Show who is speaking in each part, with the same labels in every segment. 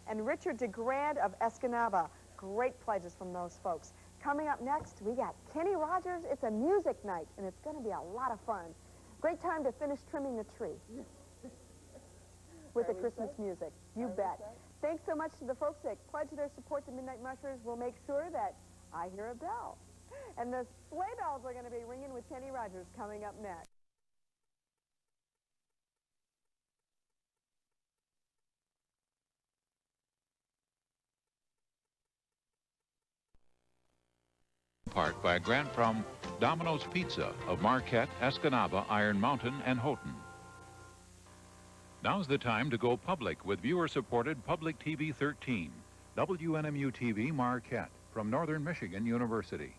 Speaker 1: and Richard DeGrand of Escanaba. Great pledges from those folks. Coming up next, we got Kenny Rogers. It's a music night, and it's going to be a lot of fun. Great time to finish trimming the tree with the Christmas music. You bet. Thanks so much to the folks that pledge their support to Midnight Mushers. We'll make sure that I hear a bell. And the sleigh bells are going to be ringing with Kenny Rogers coming up next.
Speaker 2: Part by a grant from Domino's Pizza of Marquette, Escanaba, Iron Mountain, and Houghton. Now's the time to go public with viewer-supported Public TV 13, WNMU TV Marquette, from Northern Michigan University.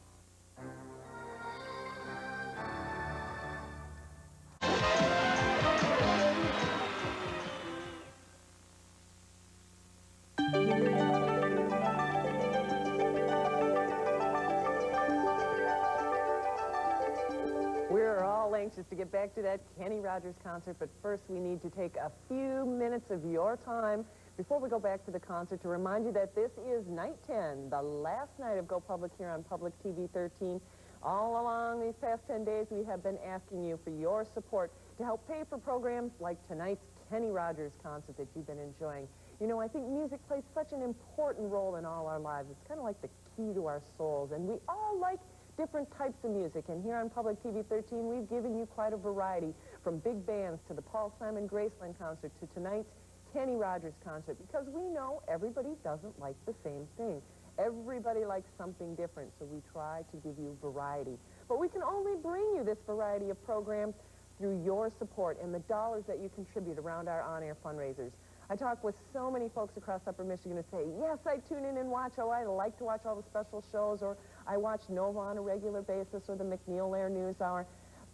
Speaker 3: We're all anxious to get back to that Kenny Rogers concert, but first we need to take a few minutes of your time before we go back to the concert to remind you that this is night 10, the last night of Go Public here on Public TV 13. All along these past 10 days, we have been asking you for your support to help pay for programs like tonight's Kenny Rogers concert that you've been enjoying. You know, I think music plays such an important role in all our lives. It's kind of like the key to our souls, and we all like different types of music, and here on Public TV 13, we've given you quite a variety, from big bands to the Paul Simon Graceland concert to tonight's Kenny Rogers concert, because we know everybody doesn't like the same thing. Everybody likes something different, so we try to give you variety. But we can only bring you this variety of programs through your support and the dollars that you contribute around our on-air fundraisers. I talk with so many folks across Upper Michigan who say, yes, I tune in and watch. Oh, I like to watch all the special shows, or I watch Nova on a regular basis, or the McNeil-Lair News Hour.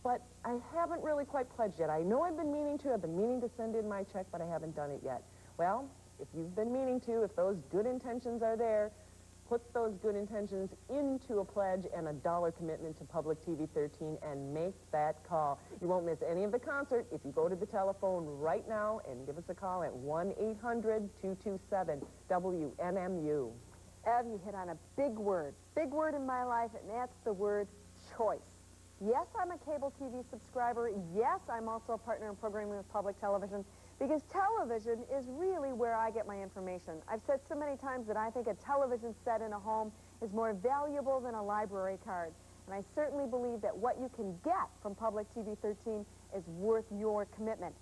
Speaker 3: But I haven't really quite pledged yet. I know I've been meaning to. I've been meaning to send in my check, but I haven't done it yet. Well, if you've been meaning to, if those good intentions are there, put those good intentions into a pledge and a dollar commitment to Public TV 13 and make that call. You won't miss any of the concert if you go to the telephone right now and give us a call at 1-800-227-WNMU.
Speaker 1: Ev, you hit on a big word in my life, and that's the word choice. Yes, I'm a cable TV subscriber. Yes, I'm also a partner in programming with public television, because television is really where I get my information. I've said so many times that I think a television set in a home is more valuable than a library card. And I certainly believe that what you can get from Public TV 13 is worth your commitment.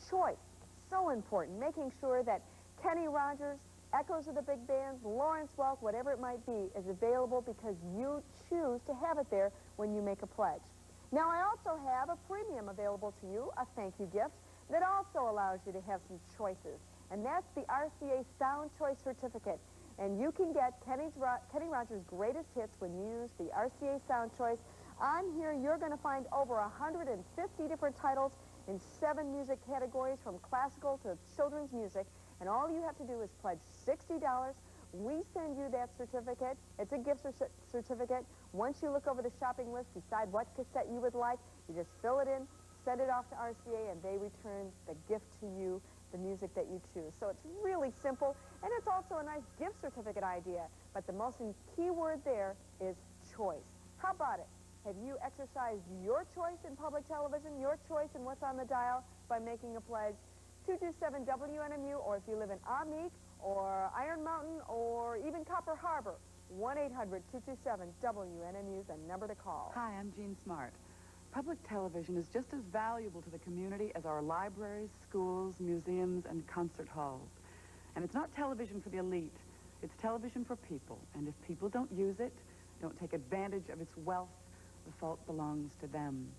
Speaker 1: Choice, so important, making sure that Kenny Rogers, Echoes of the Big Bands, Lawrence Welk, whatever it might be, is available because you choose to have it there when you make a pledge. Now, I also have a premium available to you, a thank you gift, that also allows you to have some choices. And that's the RCA Sound Choice Certificate. And you can get Kenny Rogers' greatest hits when you use the RCA Sound Choice. On here, you're going to find over 150 different titles in 7 music categories, from classical to children's music. And all you have to do is pledge $60. We send you that certificate. It's a gift certificate. Once you look over the shopping list, decide what cassette you would like, you just fill it in, send it off to RCA, and they return the gift to you, the music that you choose. So it's really simple, and it's also a nice gift certificate idea. But the most key word there is choice. How about it? Have you exercised your choice in public television, your choice in what's on the dial, by making a pledge? 227 WNMU, or if you live in Amique or Iron Mountain or even Copper Harbor, 1-800-227 WNMU is the number to call.
Speaker 4: Hi, I'm Jean Smart. Public television is just as valuable to the community as our libraries, schools, museums, and concert halls. And it's not television for the elite. It's television for people. And if people don't use it, don't take advantage of its wealth, the fault belongs to them.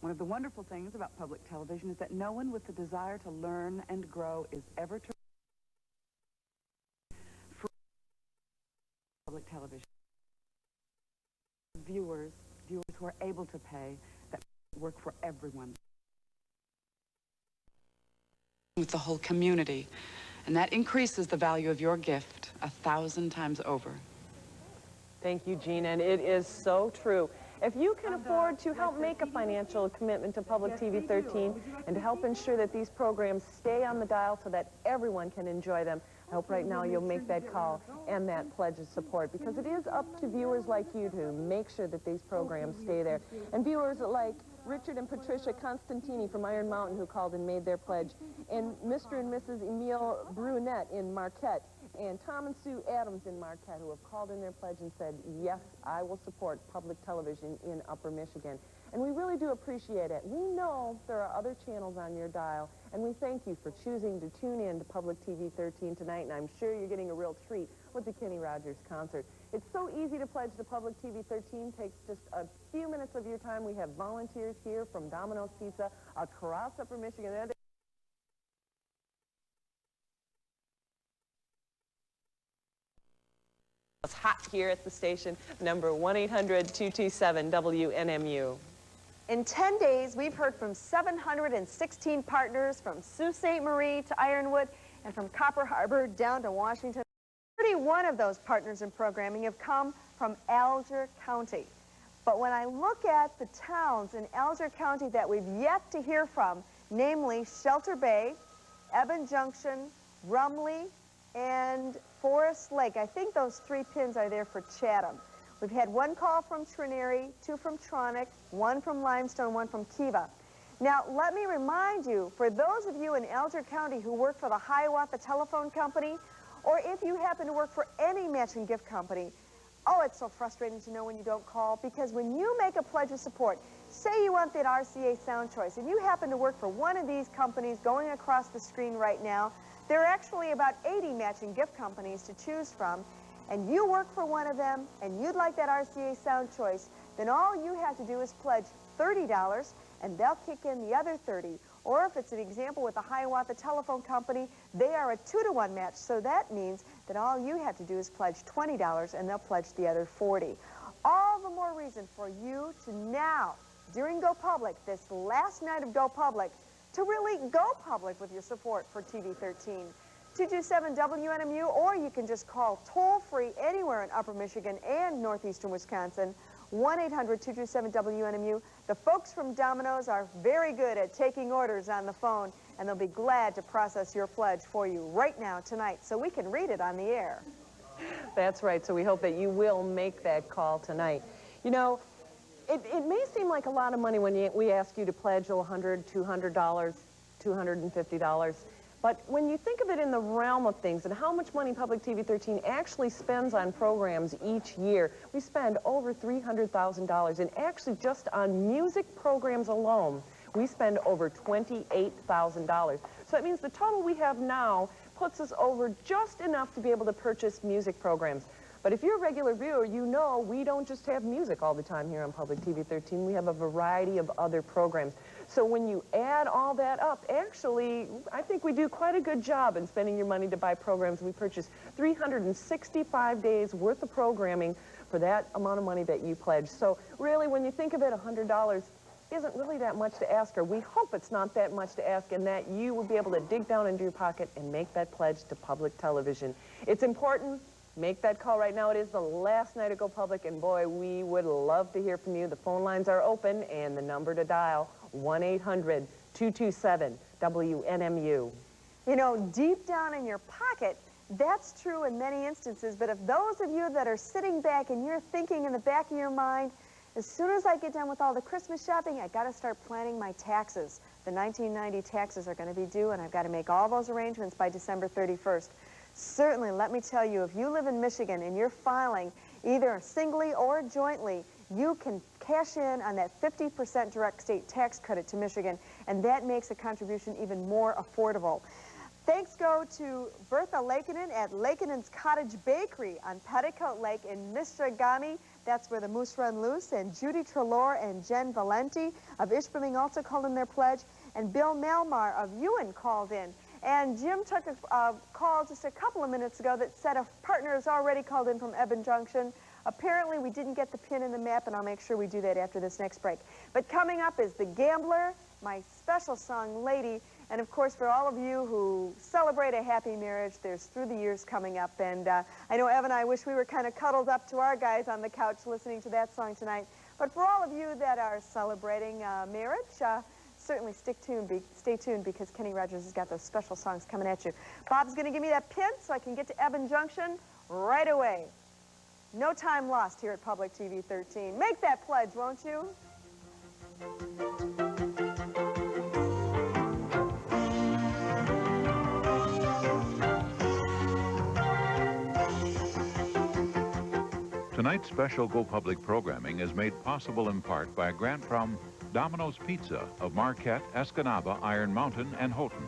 Speaker 4: One of the wonderful things about public television is that no one with the desire to learn and grow is ever to public television. Viewers who are able to pay, that work for everyone. With the whole community, and that increases the value of your gift 1,000 times over.
Speaker 3: Thank you, Jean, and it is so true. If you can afford to help make a financial commitment to Public TV 13 and to help ensure that these programs stay on the dial so that everyone can enjoy them, I hope right now you'll make that call and that pledge of support, because it is up to viewers like you to make sure that these programs stay there. And viewers like Richard and Patricia Constantini from Iron Mountain, who called and made their pledge, and Mr. and Mrs. Emile Brunette in Marquette, and Tom and Sue Adams in Marquette, who have called in their pledge and said, yes, I will support public television in Upper Michigan. And we really do appreciate it. We know there are other channels on your dial, and we thank you for choosing to tune in to Public TV 13 tonight, and I'm sure you're getting a real treat with the Kenny Rogers concert. It's so easy to pledge to Public TV 13. Takes just a few minutes of your time. We have volunteers here from Domino's Pizza across Upper Michigan. It's hot here at the station, number 1-800-227-WNMU.
Speaker 1: In 10 days, we've heard from 716 partners from Sault Ste. Marie to Ironwood and from Copper Harbor down to Washington. 31 of those partners in programming have come from Alger County. But when I look at the towns in Alger County that we've yet to hear from, namely Shelter Bay, Eben Junction, Rumley, and Forest Lake, I think those 3 pins are there for Chatham. We've had 1 call from Trinary, 2 from Tronic, 1 from Limestone, 1 from Kiva. Now, let me remind you, for those of you in Alger County who work for the Hiawatha Telephone Company, or if you happen to work for any matching gift company, oh, it's so frustrating to know when you don't call, because when you make a pledge of support, say you want that RCA Sound Choice, and you happen to work for one of these companies going across the screen right now, there are actually about 80 matching gift companies to choose from, and you work for one of them, and you'd like that RCA Sound Choice, then all you have to do is pledge $30, and they'll kick in the other 30. Or if it's an example with the Hiawatha Telephone Company, they are a 2-to-1 match, so that means that all you have to do is pledge $20, and they'll pledge the other 40. All the more reason for you to now, during Go Public, this last night of Go Public, to really go public with your support for TV 13. 227-WNMU, or you can just call toll-free anywhere in Upper Michigan and northeastern Wisconsin, 1-800-227-WNMU. The folks from Domino's are very good at taking orders on the phone, and they'll be glad to process your pledge for you right now tonight so we can read it on the air.
Speaker 3: That's right, so we hope that you will make that call tonight. You know, it may seem like a lot of money when we ask you to pledge $100, $200, $250, but when you think of it in the realm of things and how much money Public TV 13 actually spends on programs each year, we spend over $300,000, and actually just on music programs alone, we spend over $28,000. So that means the total we have now puts us over just enough to be able to purchase music programs. But if you're a regular viewer, you know we don't just have music all the time here on Public TV 13. We have a variety of other programs. So when you add all that up, actually, I think we do quite a good job in spending your money to buy programs. We purchase 365 days worth of programming for that amount of money that you pledge. So really, when you think of it, $100 isn't really that much to ask, or we hope it's not that much to ask, and that you will be able to dig down into your pocket and make that pledge to public television. It's important. Make that call right now. It is the last night to Go Public, and boy, we would love to hear from you. The phone lines are open, and the number to dial, 1-800-227-WNMU.
Speaker 1: You know, deep down in your pocket, that's true in many instances, but if those of you that are sitting back and you're thinking in the back of your mind, as soon as I get done with all the Christmas shopping, I got to start planning my taxes. The 1990 taxes are going to be due, and I've got to make all those arrangements by December 31st. Certainly, let me tell you, if you live in Michigan and you're filing either singly or jointly, you can cash in on that 50% direct state tax credit to Michigan, and that makes a contribution even more affordable. Thanks go to Bertha Lakeinen at Lakenen's Cottage Bakery on Petticoat Lake in Mistragami. That's where the moose run loose. And Judy Trelaw and Jen Valenti of Ishpeming also called in their pledge. And Bill Malmar of Ewan called in. And Jim took a call just a couple of minutes ago that said a partner has already called in from Eben Junction. Apparently, we didn't get the pin in the map, and I'll make sure we do that after this next break. But coming up is The Gambler, my special song, Lady. And, of course, for all of you who celebrate a happy marriage, there's Through the Years coming up. And I know Ev and I wish we were kind of cuddled up to our guys on the couch listening to that song tonight. But for all of you that are celebrating marriage, certainly stay tuned because Kenny Rogers has got those special songs coming at you. Bob's going to give me that pin so I can get to Evan Junction right away. No time lost here at Public TV 13. Make that pledge, won't you?
Speaker 2: Tonight's special Go Public programming is made possible in part by a grant from Domino's Pizza of Marquette, Escanaba, Iron Mountain, and Houghton.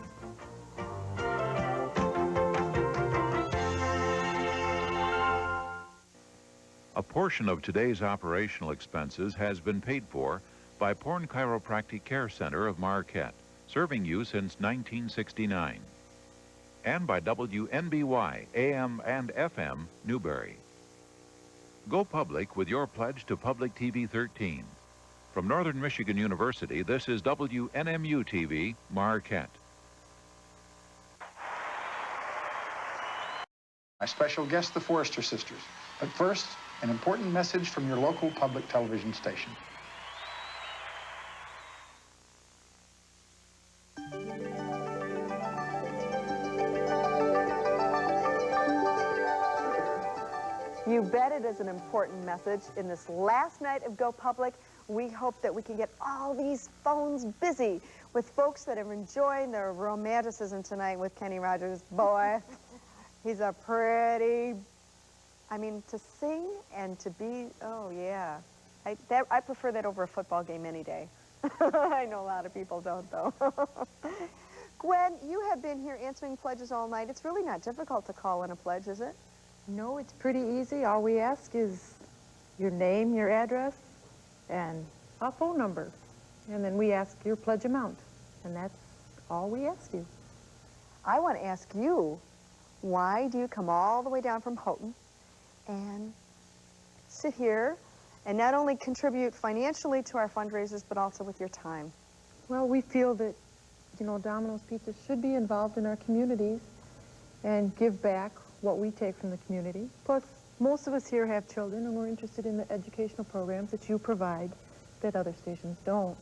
Speaker 2: A portion of today's operational expenses has been paid for by Porn Chiropractic Care Center of Marquette, serving you since 1969, and by WNBY, AM and FM, Newberry. Go public with your pledge to Public TV 13. From Northern Michigan University, this is WNMU TV, Marquette.
Speaker 5: My special guest, the Forrester Sisters. But first, an important message from your local public television station.
Speaker 1: You bet it is an important message. In this last night of Go Public, we hope that we can get all these phones busy with folks that are enjoying their romanticism tonight with Kenny Rogers. Boy, he's a pretty, I mean, to sing and to be, oh yeah. I prefer that over a football game any day. I know a lot of people don't, though. Gwen, you have been here answering pledges all night. It's really not difficult to call in a pledge, is it?
Speaker 6: No, it's pretty easy. All we ask is your name, your address, and a phone number. And then we ask your pledge amount. And that's all we ask you.
Speaker 1: I want to ask you, why do you come all the way down from Houghton and sit here and not only contribute financially to our fundraisers, but also with your time?
Speaker 6: Well, we feel that, you know, Domino's Pizza should be involved in our communities and give back what we take from the community. Plus, most of us here have children, and we're interested in the educational programs that you provide that other stations don't.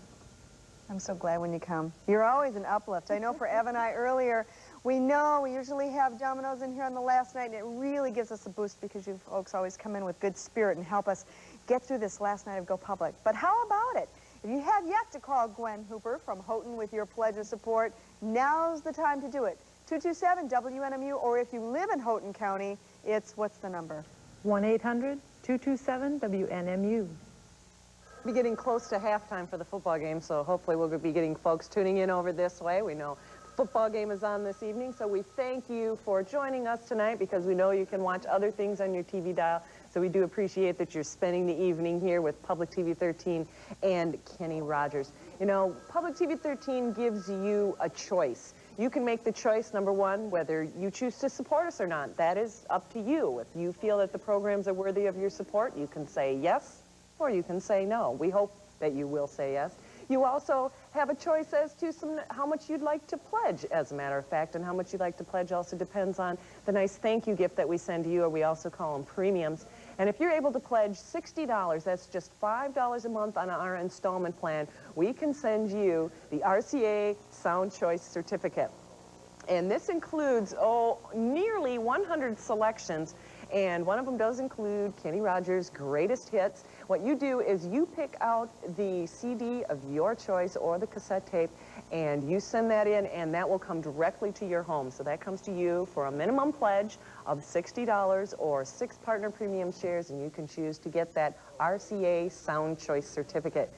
Speaker 1: I'm so glad when you come. You're always an uplift. I know for Ev and I earlier, we know we usually have Domino's in here on the last night, and it really gives us a boost because you folks always come in with good spirit and help us get through this last night of Go Public. But how about it? If you have yet to call Gwen Hooper from Houghton with your pledge of support, now's the time to do it. 227-WNMU, or if you live in Houghton County, it's, what's the number?
Speaker 6: 1-800-227-WNMU.
Speaker 3: Be getting close to halftime for the football game, so hopefully we'll be getting folks tuning in over this way. We know the football game is on this evening, so we thank you for joining us tonight because we know you can watch other things on your TV dial. So we do appreciate that you're spending the evening here with Public TV 13 and Kenny Rogers. You know, Public TV 13 gives you a choice. You can make the choice, number one, whether you choose to support us or not. That is up to you. If you feel that the programs are worthy of your support, you can say yes, or you can say no. We hope that you will say yes. You also have a choice as to how much you'd like to pledge, as a matter of fact, and how much you'd like to pledge also depends on the nice thank you gift that we send to you, or we also call them premiums. And if you're able to pledge $60, that's just $5 a month on our installment plan, we can send you the RCA Sound Choice Certificate. And this includes, nearly 100 selections, and one of them does include Kenny Rogers' greatest hits. What you do is you pick out the CD of your choice or the cassette tape, and you send that in, and that will come directly to your home. So that comes to you for a minimum pledge of $60 or 6 partner premium shares, and you can choose to get that RCA Sound Choice Certificate.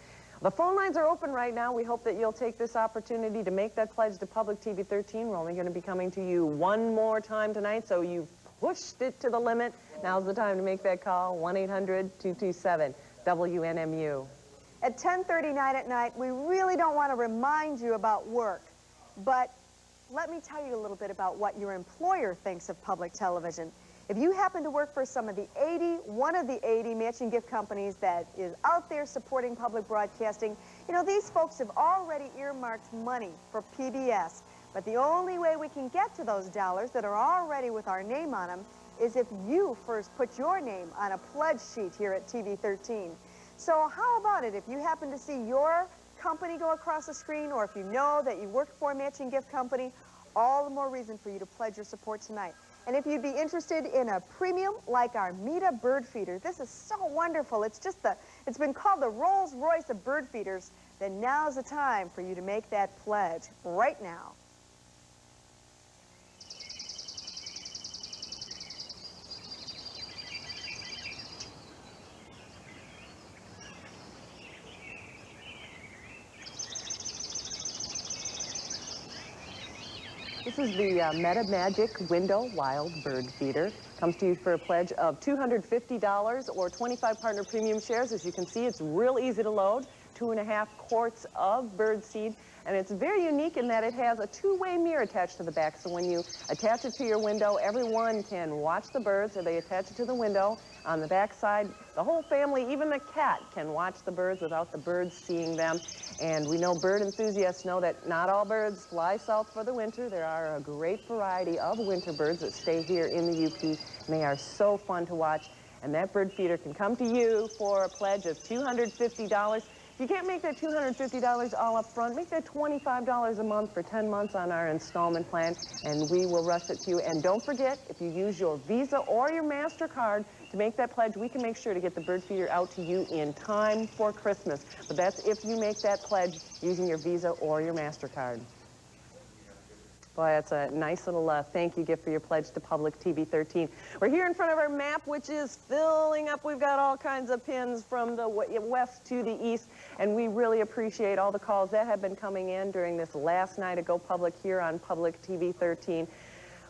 Speaker 3: The phone lines are open right now. We hope that you'll take this opportunity to make that pledge to Public TV 13. We're only going to be coming to you one more time tonight, so you've pushed it to the limit. Now's the time to make that call, 1-800-227-WNMU.
Speaker 1: At 10:39 at night, we really don't want to remind you about work, but let me tell you a little bit about what your employer thinks of public television. If you happen to work for one of the 80 matching gift companies that is out there supporting public broadcasting, you know, these folks have already earmarked money for PBS. But the only way we can get to those dollars that are already with our name on them is if you first put your name on a pledge sheet here at TV 13. So how about it if you happen to see your company go across the screen, or if you know that you work for a matching gift company, all the more reason for you to pledge your support tonight. And if you'd be interested in a premium like our Mita bird feeder, this is so wonderful. It's been called the Rolls-Royce of bird feeders. Then now's the time for you to make that pledge right now.
Speaker 3: This is the Meta Magic Window Wild Bird Feeder. Comes to you for a pledge of $250 or 25 partner premium shares. As you can see, it's real easy to load. 2.5 quarts of bird seed. And it's very unique in that it has a two-way mirror attached to the back. So when you attach it to your window, everyone can watch the birds, or they attach it to the window. On the back side, the whole family, even the cat, can watch the birds without the birds seeing them. And we know bird enthusiasts know that not all birds fly south for the winter. There are a great variety of winter birds that stay here in the UP, and they are so fun to watch. And that bird feeder can come to you for a pledge of $250. If you can't make that $250 all up front, make that $25 a month for 10 months on our installment plan, and we will rush it to you. And don't forget, if you use your Visa or your MasterCard to make that pledge, we can make sure to get the bird feeder out to you in time for Christmas. But that's if you make that pledge using your Visa or your MasterCard. Boy, that's a nice little thank you gift for your pledge to Public TV 13. We're here in front of our map, which is filling up. We've got all kinds of pins from the west to the east, and we really appreciate all the calls that have been coming in during this last night of Go Public here on Public TV 13.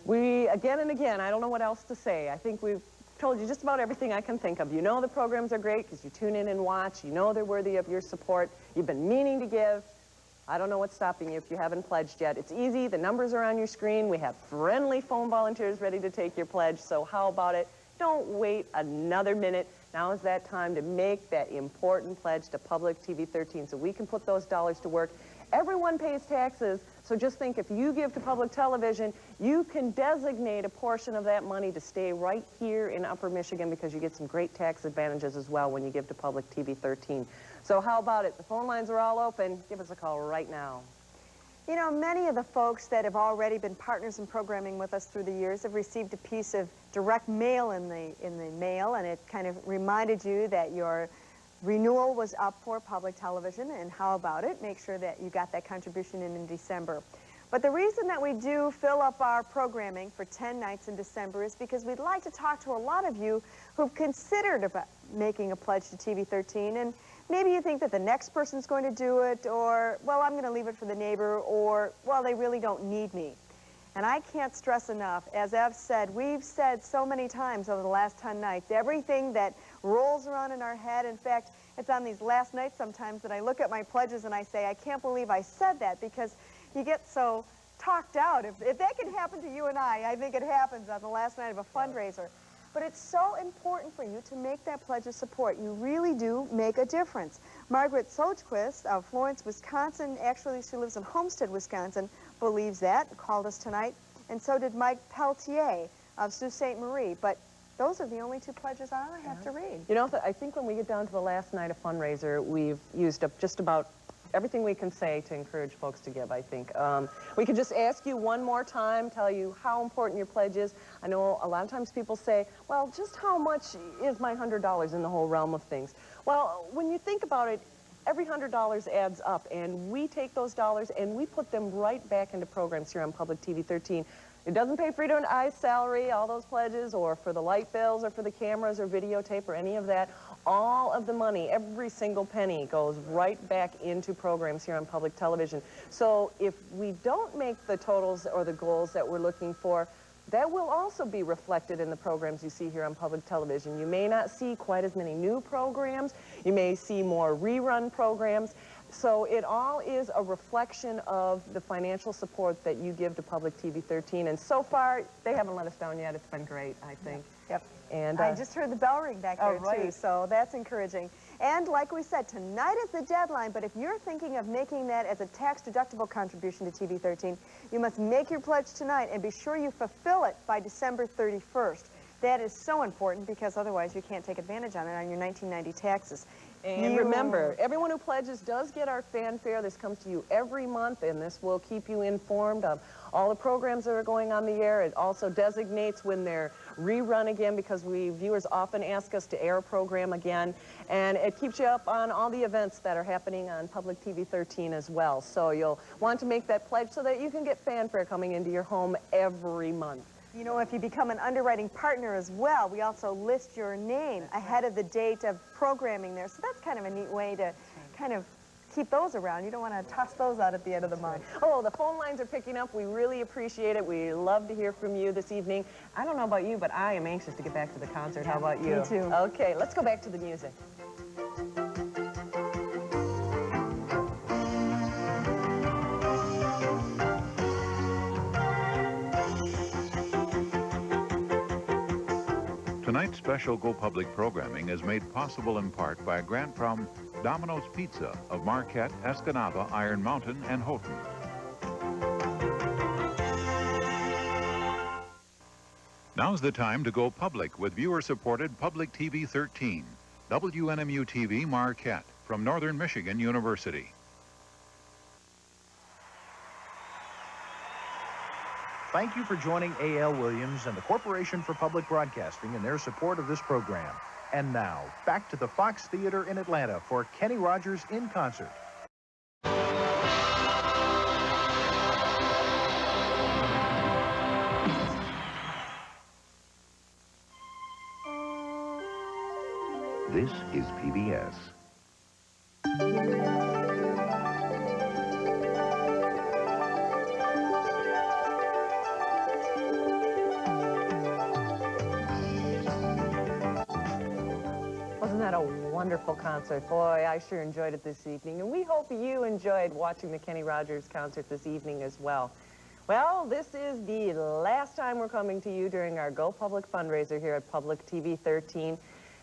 Speaker 3: We, again and again, I don't know what else to say. I think we've told you just about everything I can think of. You know the programs are great because you tune in and watch. You know they're worthy of your support. You've been meaning to give. I don't know what's stopping you if you haven't pledged yet. It's easy. The numbers are on your screen. We have friendly phone volunteers ready to take your pledge. So how about it? Don't wait another minute. Now is that time to make that important pledge to Public TV 13 so we can put those dollars to work. Everyone pays taxes, so just think if you give to public television, you can designate a portion of that money to stay right here in Upper Michigan because you get some great tax advantages as well when you give to Public TV 13. So how about it? The phone lines are all open. Give us a call right now.
Speaker 1: You know, many of the folks that have already been partners in programming with us through the years have received a piece of direct mail in the mail, and it kind of reminded you that your renewal was up for public television, and how about it? Make sure that you got that contribution in December. But the reason that we do fill up our programming for 10 nights in December is because we'd like to talk to a lot of you who've considered about making a pledge to TV 13, and maybe you think that the next person's going to do it, or, well, I'm going to leave it for the neighbor, or, well, they really don't need me. And I can't stress enough, as I've said, we've said so many times over the last 10 nights, everything that rolls around in our head. In fact, it's on these last nights sometimes that I look at my pledges and I say, I can't believe I said that, because you get so talked out. If that can happen to you and I think it happens on the last night of a fundraiser. But it's so important for you to make that pledge of support. You really do make a difference. Margaret Sojquist of Florence, Wisconsin, actually she lives in Homestead, Wisconsin, believes that, called us tonight. And so did Mike Peltier of Sault Ste. Marie. But those are the only two pledges I have to read.
Speaker 3: You know, I think when we get down to the last night of fundraiser, we've used up just about everything we can say to encourage folks to give, I think. We could just ask you one more time, tell you how important your pledge is. I know a lot of times people say, well, just how much is my $100 in the whole realm of things? Well, when you think about it, every $100 adds up, and we take those dollars and we put them right back into programs here on Public TV 13. It doesn't pay Frida and I's salary, all those pledges, or for the light bills, or for the cameras, or videotape, or any of that. All of the money, every single penny, goes right back into programs here on public television. So if we don't make the totals or the goals that we're looking for, that will also be reflected in the programs you see here on public television. You may not see quite as many new programs. You may see more rerun programs. So it all is a reflection of the financial support that you give to Public TV 13. And so far, they haven't let us down yet. It's been great, I think.
Speaker 1: Yep.
Speaker 3: And
Speaker 1: I just heard the bell ring back there, too, so that's encouraging. And like we said, tonight is the deadline, but if you're thinking of making that as a tax-deductible contribution to TV 13, you must make your pledge tonight and be sure you fulfill it by December 31st. That is so important because otherwise you can't take advantage on it on your 1990 taxes.
Speaker 3: And remember, everyone who pledges does get our fanfare. This comes to you every month, and this will keep you informed of all the programs that are going on the air. It also designates when they're rerun again, because viewers often ask us to air a program again. And it keeps you up on all the events that are happening on Public TV 13 as well. So you'll want to make that pledge so that you can get fanfare coming into your home every month.
Speaker 1: You know, if you become an underwriting partner as well, we also list your name ahead of the date of programming there. So that's kind of a neat way to kind of keep those around. You don't want to toss those out at the end of the month.
Speaker 3: Oh, the phone lines are picking up. We really appreciate it. We love to hear from you this evening. I don't know about you, but I am anxious to get back to the concert. How about you?
Speaker 1: Me too.
Speaker 3: Okay, let's go back to the music.
Speaker 2: Tonight's special Go Public programming is made possible in part by a grant from Domino's Pizza of Marquette, Escanaba, Iron Mountain, and Houghton. Now's the time to go public with viewer-supported Public TV 13, WNMU TV Marquette, from Northern Michigan University.
Speaker 7: Thank you for joining A.L. Williams and the Corporation for Public Broadcasting in their support of this program. And now, back to the Fox Theater in Atlanta for Kenny Rogers in concert.
Speaker 8: This is PBS.
Speaker 3: Wasn't that a wonderful concert? Boy, I sure enjoyed it this evening. And we hope you enjoyed watching the Kenny Rogers concert this evening as well. Well, this is the last time we're coming to you during our Go Public fundraiser here at Public TV 13.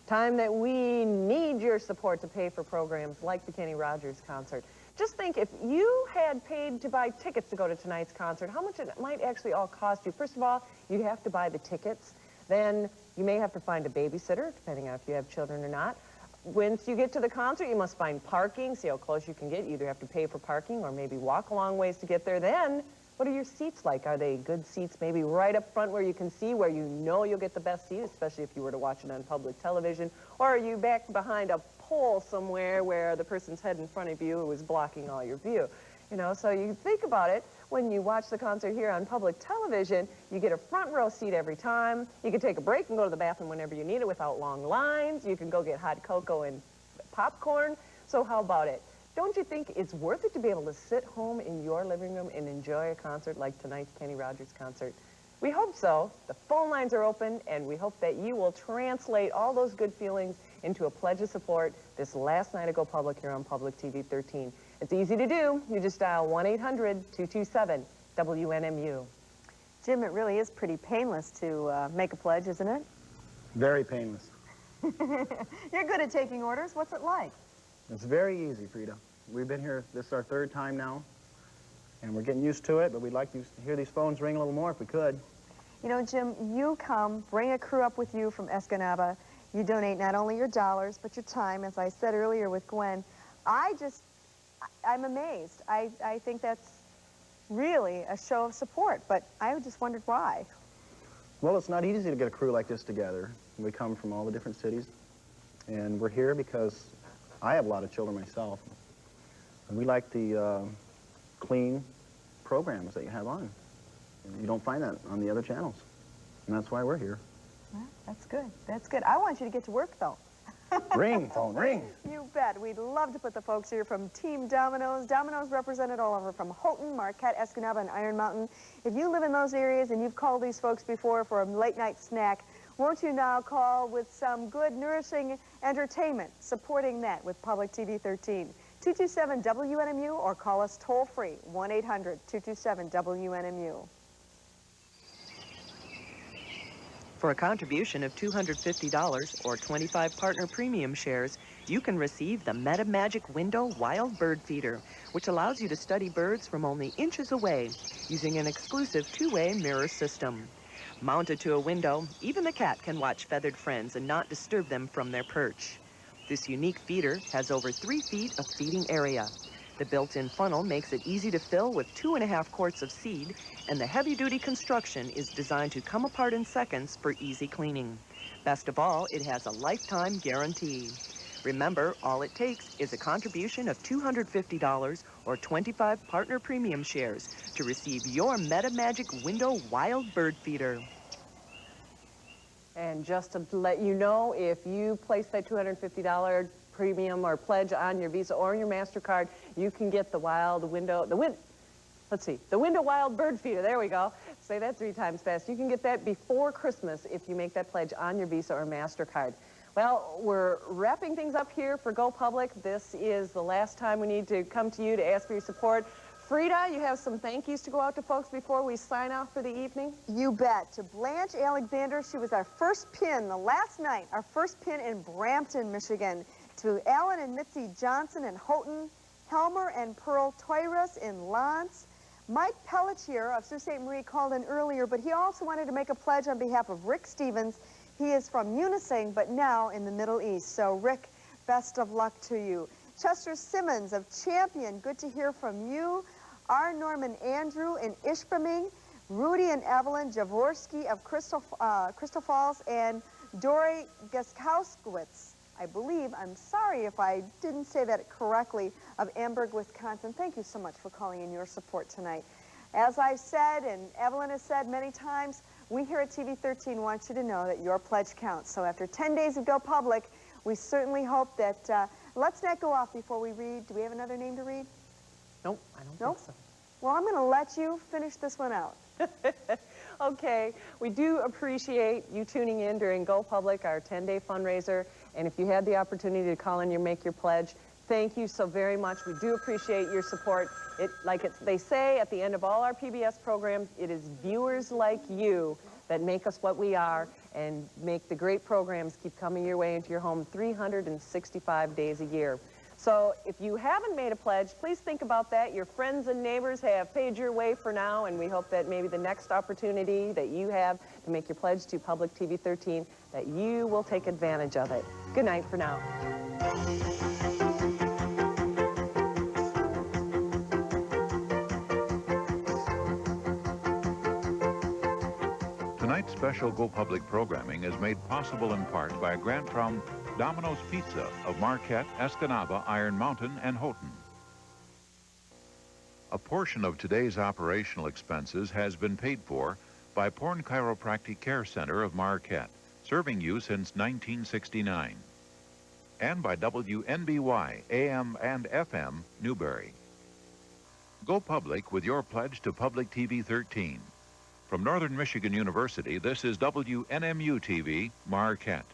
Speaker 3: Time that we need your support to pay for programs like the Kenny Rogers concert. Just think, if you had paid to buy tickets to go to tonight's concert, how much it might actually all cost you. First of all, you'd have to buy the tickets. Then you may have to find a babysitter, depending on if you have children or not. Once you get to the concert, you must find parking, see how close you can get. You either have to pay for parking or maybe walk a long ways to get there. Then, what are your seats like? Are they good seats, maybe right up front where you can see, where you know you'll get the best seat, especially if you were to watch it on public television? Or are you back behind a pole somewhere where the person's head in front of you is blocking all your view? You know, so you think about it. When you watch the concert here on public television, you get a front row seat every time. You can take a break and go to the bathroom whenever you need it without long lines. You can go get hot cocoa and popcorn. So how about it? Don't you think it's worth it to be able to sit home in your living room and enjoy a concert like tonight's Kenny Rogers concert? We hope so. The phone lines are open, and we hope that you will translate all those good feelings into a pledge of support this last night of Go Public here on Public TV 13. It's easy to do. You just dial 1-800-227-WNMU.
Speaker 1: Jim, it really is pretty painless to make a pledge, isn't it?
Speaker 9: Very painless.
Speaker 1: You're good at taking orders. What's it like?
Speaker 9: It's very easy, Frida. We've been here, this is our third time now, and we're getting used to it, but we'd like to hear these phones ring a little more if we could.
Speaker 1: You know, Jim, you come, bring a crew up with you from Escanaba. You donate not only your dollars, but your time, as I said earlier with Gwen. I'm amazed. I think that's really a show of support, but I just wondered why.
Speaker 9: Well, it's not easy to get a crew like this together. We come from all the different cities, and we're here because I have a lot of children myself, and we like the clean programs that you have on. You don't find that on the other channels, and that's why we're here.
Speaker 1: Well, that's good. That's good. I want you to get to work, though.
Speaker 9: Ring, phone, ring.
Speaker 1: You bet. We'd love to put the folks here from Team Domino's. Domino's represented all over from Houghton, Marquette, Escanaba, and Iron Mountain. If you live in those areas and you've called these folks before for a late-night snack, won't you now call with some good, nourishing entertainment, supporting that with Public TV 13. 227-WNMU, or call us toll-free, 1-800-227-WNMU.
Speaker 10: For a contribution of $250 or 25 partner premium shares, you can receive the Meta Magic Window Wild Bird Feeder, which allows you to study birds from only inches away using an exclusive two-way mirror system. Mounted to a window, even the cat can watch feathered friends and not disturb them from their perch. This unique feeder has over 3 feet of feeding area. The built-in funnel makes it easy to fill with 2.5 quarts of seed, and the heavy-duty construction is designed to come apart in seconds for easy cleaning. Best of all, it has a lifetime guarantee. Remember, all it takes is a contribution of $250 or 25 partner premium shares to receive your MetaMagic Window Wild Bird Feeder.
Speaker 3: And just to let you know, if you place that $250 premium or pledge on your Visa or your MasterCard, you can get the Window Wild Bird Feeder. There we go. Say that 3 times fast. You can get that before Christmas if you make that pledge on your Visa or MasterCard. Well, we're wrapping things up here for Go Public. This is the last time we need to come to you to ask for your support. Frida, you have some thank yous to go out to folks before we sign off for the evening?
Speaker 1: You bet. To Blanche Alexander, she was our first pin the last night, our first pin in Brampton, Michigan. To Alan and Mitzi Johnson in Houghton, Helmer and Pearl Toyras in Lance. Mike Pelletier of Sault Ste. Marie called in earlier, but he also wanted to make a pledge on behalf of Rick Stevens. He is from Unising, but now in the Middle East. So, Rick, best of luck to you. Chester Simmons of Champion, good to hear from you. R. Norman Andrew in Ishpeming. Rudy and Evelyn Jaworski of Crystal Falls. And Dory Gaskowskowitz, I believe, I'm sorry if I didn't say that correctly, of Amberg, Wisconsin. Thank you so much for calling in your support tonight. As I've said, and Evelyn has said many times, we here at TV 13 want you to know that your pledge counts. So after 10 days of Go Public, we certainly hope that, let's not go off before we read. Do we have another name to read?
Speaker 3: Nope, I don't think so.
Speaker 1: Well, I'm going to let you finish this one out.
Speaker 3: Okay, we do appreciate you tuning in during Go Public, our 10-day fundraiser. And if you had the opportunity to call in and make your pledge, thank you so very much. We do appreciate your support. They say at the end of all our PBS programs, it is viewers like you that make us what we are and make the great programs keep coming your way into your home 365 days a year. So if you haven't made a pledge, please think about that. Your friends and neighbors have paid your way for now, and we hope that maybe the next opportunity that you have to make your pledge to Public TV 13, that you will take advantage of it. Good night for now.
Speaker 2: Tonight's special Go Public programming is made possible in part by a grant from Domino's Pizza of Marquette, Escanaba, Iron Mountain, and Houghton. A portion of today's operational expenses has been paid for by Porn Chiropractic Care Center of Marquette, serving you since 1969, and by WNBY, AM and FM, Newberry. Go public with your pledge to Public TV 13. From Northern Michigan University, this is WNMU TV, Marquette.